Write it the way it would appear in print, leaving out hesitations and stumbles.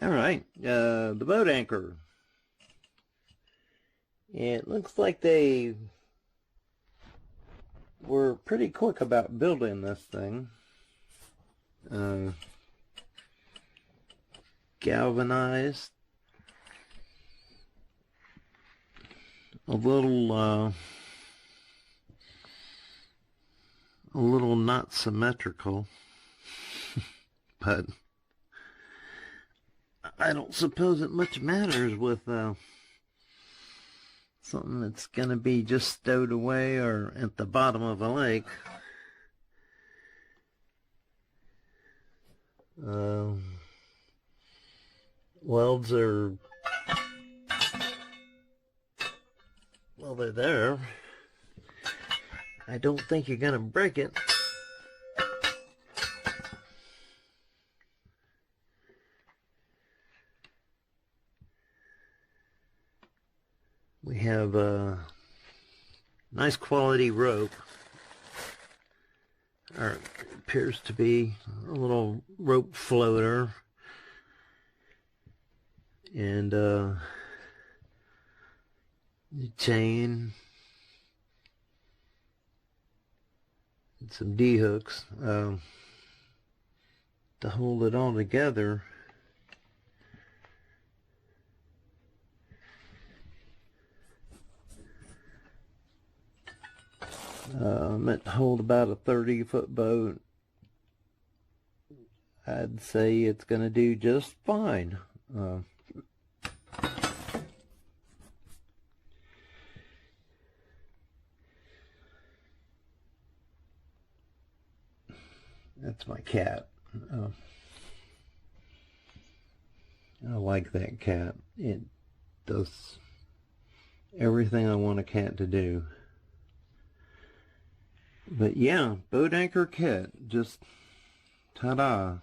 Alright, the boat anchor. It looks like they were pretty quick about building this thing. Galvanized. A little not symmetrical, but I don't suppose it much matters with something that's gonna be just stowed away or at the bottom of a lake. Welds are, well, they're there. I don't think you're gonna break it. We have a nice quality rope, or it appears to be a little rope floater, and chain, and some D-hooks to hold it all together. Meant to hold about a 30-foot boat. I'd say it's going to do just fine. That's my cat. I like that cat. It does everything I want a cat to do. But yeah, boat anchor kit, just ta-da.